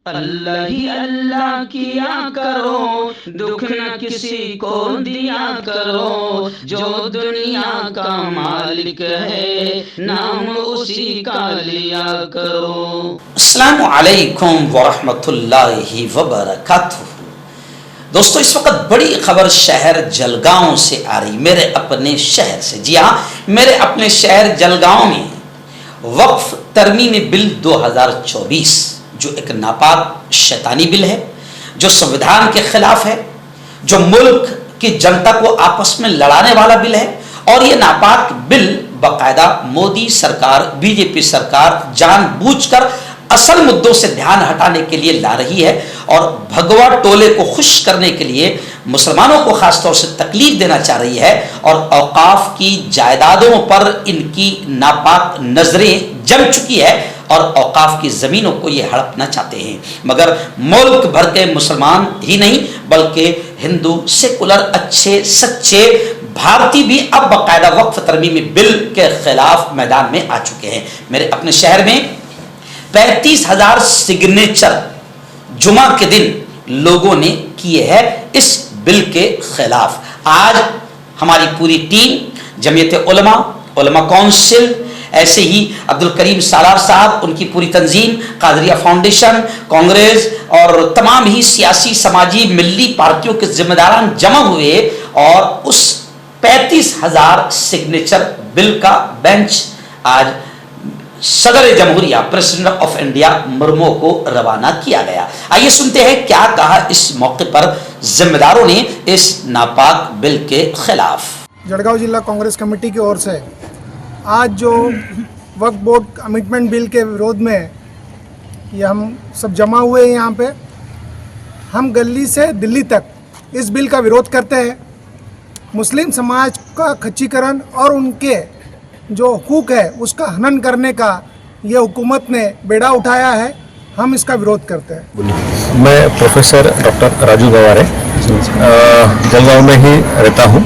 अल्लाह ही अल्लाह किया करो, दुख न किसी को दिया करो, जो दुनिया का मालिक है नाम उसी का लिया करो। अस्सलामु अलैकुम वरहमतुल्लाहि वबरकातुहू। दोस्तों, इस वक्त बड़ी खबर शहर जलगांव से आ रही, मेरे अपने शहर से। जी हाँ, मेरे अपने शहर जलगांव में वक्फ तरमीमी बिल 2024 जो एक नापाक शैतानी बिल है, जो संविधान के खिलाफ है, जो मुल्क की जनता को आपस में लड़ाने वाला बिल है, और ये नापाक बिल बाकायदा मोदी सरकार, बीजेपी सरकार जानबूझकर असल मुद्दों से ध्यान हटाने के लिए ला रही है और भगवा टोले को खुश करने के लिए मुसलमानों को खासतौर से तकलीफ देना चाह रही है, और औकाफ की जायदादों पर इनकी नापाक नजरें जम चुकी है और औकाफ की ज़मीनों को ये हड़पना चाहते हैं। मगर मुल्क भर के मुसलमान ही नहीं बल्कि हिंदू सेकुलर अच्छे सच्चे भारतीय भी अब बाकायदा वक्फ तरमीमी बिल के खिलाफ मैदान में आ चुके हैं। मेरे अपने शहर में 35,000 सिग्नेचर जुमा के दिन लोगों ने किए हैं इस बिल के खिलाफ। आज हमारी पूरी टीम, जमीयत उलमा, उलमा काउंसिल, ऐसे ही अब्दुल करीम सालार साहब, उनकी पूरी तंजीम, कादरिया फाउंडेशन, कांग्रेस और तमाम ही सियासी समाजी मिल्ली पार्टियों के जिम्मेदारान जमा हुए और उस 35,000 सिग्नेचर बिल का बेंच आज सदर जमहूरिया प्रेसिडेंट ऑफ इंडिया मुर्मू को रवाना किया गया। आइए सुनते हैं क्या कहा इस मौके पर जिम्मेदारों ने इस नापाक बिल के खिलाफ। जलगांव जिला कांग्रेस कमेटी की ओर से आज जो वक्फ बोर्ड कमिटमेंट बिल के विरोध में ये हम सब जमा हुए हैं, यहाँ पे हम गली से दिल्ली तक इस बिल का विरोध करते हैं। मुस्लिम समाज का खच्चीकरण और उनके जो हुकूक है उसका हनन करने का ये हुकूमत ने बेड़ा उठाया है, हम इसका विरोध करते हैं। मैं प्रोफेसर डॉक्टर राजू गवारे जलगांव में ही रहता हूँ।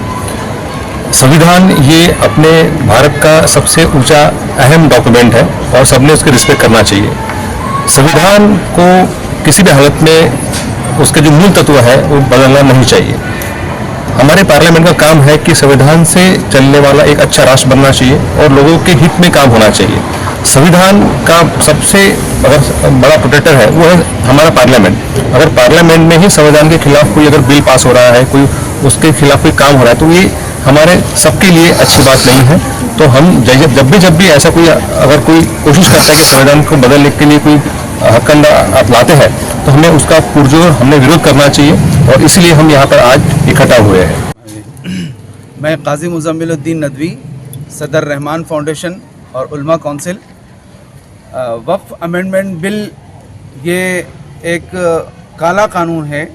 संविधान ये अपने भारत का सबसे ऊंचा अहम डॉक्यूमेंट है और सबने उसकी रिस्पेक्ट करना चाहिए। संविधान को किसी भी हालत में उसके जो मूल तत्व है वो बदलना नहीं चाहिए। हमारे पार्लियामेंट का काम है कि संविधान से चलने वाला एक अच्छा राष्ट्र बनना चाहिए और लोगों के हित में काम होना चाहिए। संविधान का सबसे बड़ा प्रोटेक्टर है वो है हमारा पार्लियामेंट। अगर पार्लियामेंट में ही संविधान के खिलाफ कोई अगर बिल पास हो रहा है, कोई उसके खिलाफ कोई काम हो रहा है, तो ये हमारे सबके लिए अच्छी बात नहीं है। तो हम जब भी ऐसा कोई अगर कोई कोशिश करता है कि संविधान को बदलने के लिए कोई हथकंडा आप लाते हैं तो हमें उसका पुरजोर हमने विरोध करना चाहिए और इसलिए हम यहाँ पर आज इकट्ठा हुए हैं। मैं काजी मुजम्मिलुद्दीन नदवी, सदर रहमान फाउंडेशन और उलमा काउंसिल। वक्फ अमेंडमेंट बिल ये एक काला कानून है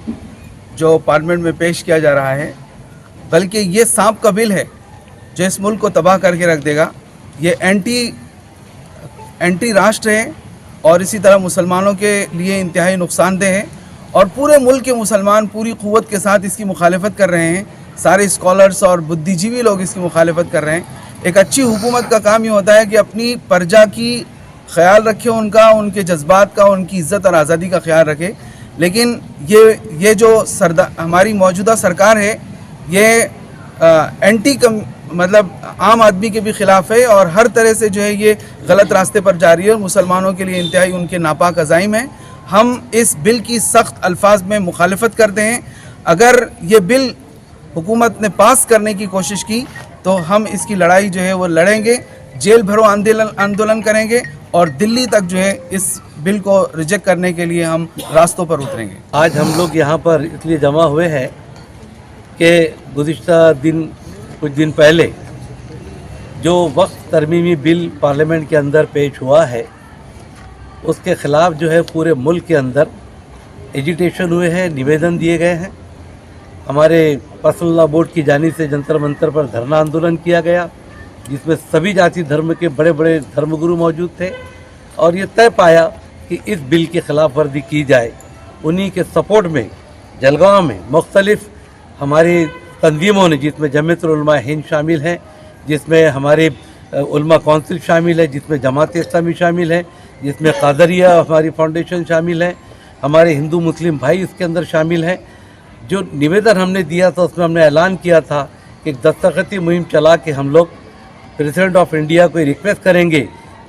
जो पार्लियामेंट में पेश किया जा रहा है, बल्कि ये सांप का बिल है जो इस मुल्क को तबाह करके रख देगा। ये एंटी राष्ट्र है और इसी तरह मुसलमानों के लिए इंतहाई नुकसानदेह है और पूरे मुल्क के मुसलमान पूरी क़ुव्वत के साथ इसकी मुखालिफत कर रहे हैं। सारे स्कॉलर्स और बुद्धिजीवी लोग इसकी मुखालिफत कर रहे हैं। एक अच्छी हुकूमत का काम ये होता है कि अपनी प्रजा की ख्याल रखे, उनके जज्बात का, उनकी इज़्ज़त और आज़ादी का ख्याल रखे। लेकिन ये जो हमारी मौजूदा सरकार है ये मतलब आम आदमी के भी ख़िलाफ़ है और हर तरह से जो है ये गलत रास्ते पर जा रही है और मुसलमानों के लिए इंतहाई उनके नापाक अज़ाइम है। हम इस बिल की सख्त अल्फाज में मुखालिफत करते हैं। अगर ये बिल हुकूमत ने पास करने की कोशिश की तो हम इसकी लड़ाई जो है वो लड़ेंगे, जेल भरो आंदोलन करेंगे और दिल्ली तक जो है इस बिल को रिजेक्ट करने के लिए हम रास्तों पर उतरेंगे। आज हम लोग यहाँ पर इसलिए जमा हुए हैं कि गुज़िश्ता कुछ दिन पहले जो वक्फ तरमीमी बिल पार्लियामेंट के अंदर पेश हुआ है उसके ख़िलाफ़ जो है पूरे मुल्क के अंदर एजिटेशन हुए हैं, निवेदन दिए गए हैं। हमारे पर्सनल बोर्ड की जानिब से जंतर मंतर पर धरना आंदोलन किया गया जिसमें सभी जाति धर्म के बड़े बड़े धर्मगुरु मौजूद थे और ये तय पाया कि इस बिल की खिलाफ वर्जी की जाए। उन्हीं के सपोर्ट में जलगांव में मुख्तलिफ हमारी तंजीमों ने, जिसमें जमीयत उलमा हिंद शामिल हैं, जिसमें हमारे उलमा काउंसिल शामिल है, जिसमें जमात इस्लामी शामिल है, जिसमें कादरिया हमारी फाउंडेशन शामिल है, हमारे हिंदू मुस्लिम भाई इसके अंदर शामिल हैं। जो निवेदन हमने दिया था उसमें हमने ऐलान किया था कि एक दस्तखती मुहिम चला के हम लोग प्रेसिडेंट ऑफ इंडिया को रिक्वेस्ट करेंगे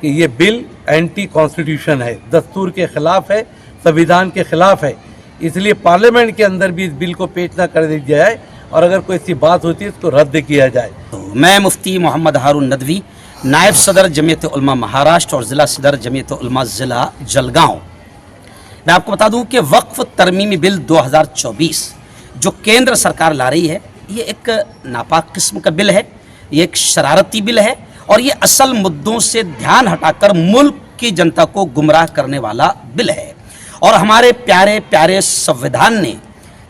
कि ये बिल एंटी कॉन्स्टिट्यूशन है, दस्तूर के ख़िलाफ़ है, संविधान के ख़िलाफ़ है, इसलिए पार्लियामेंट के अंदर भी इस बिल को पेश न कर दिया जाए और अगर कोई ऐसी बात होती है इसको रद्द किया जाए। मैं मुफ्ती मोहम्मद हारून नदवी, नायब सदर जमीयत उलमा महाराष्ट्र और ज़िला सदर जमीयत उलमा ज़िला जलगांव। मैं आपको बता दूं कि वक्फ तरमीमी बिल 2024 जो केंद्र सरकार ला रही है, ये एक नापाक किस्म का बिल है, ये एक शरारती बिल है और ये असल मुद्दों से ध्यान हटाकर मुल्क की जनता को गुमराह करने वाला बिल है। और हमारे प्यारे प्यारे संविधान ने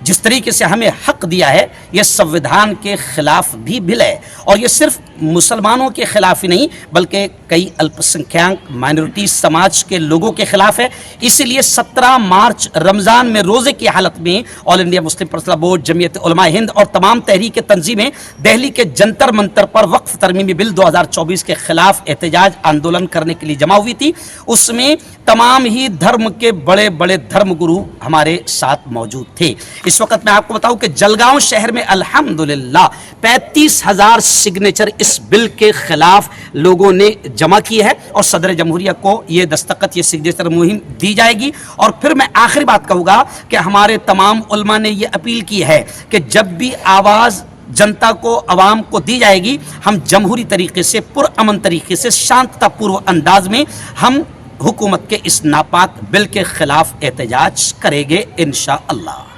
जिस तरीके से हमें हक दिया है, ये संविधान के खिलाफ भी बिल है और ये सिर्फ मुसलमानों के खिलाफ ही नहीं बल्कि कई अल्पसंख्यक माइनॉरिटी समाज के लोगों के खिलाफ है। इसीलिए 17 मार्च रमज़ान में रोज़े की हालत में all India Muslim personal board, Jamiat Ulama Hind और तमाम तहरीक तंजीमें दिल्ली के जंतर मंतर पर वक्फ तरमीमी बिल 2024 के खिलाफ एहतजाज आंदोलन करने के लिए जमा हुई थी। उसमें तमाम ही धर्म के बड़े बड़े धर्म गुरु हमारे साथ मौजूद थे। इस वक्त मैं आपको बताऊं कि जलगांव शहर में अल्हम्दुलिल्लाह 35,000 सिग्नेचर इस बिल के खिलाफ लोगों ने जमा किए हैं और सदर जमहूरिया को ये दस्तखत, ये सिग्नेचर मुहिम दी जाएगी। और फिर मैं आखिरी बात कहूँगा कि हमारे तमाम उलमा ने ये अपील की है कि जब भी आवाज़ जनता को, आवाम को दी जाएगी, हम जमहूरी तरीके से, पुरअमन तरीके से, शांततापूर्व अंदाज में हम हुकूमत के इस नापाक बिल के खिलाफ एहतजाज करेंगे इंशाअल्लाह।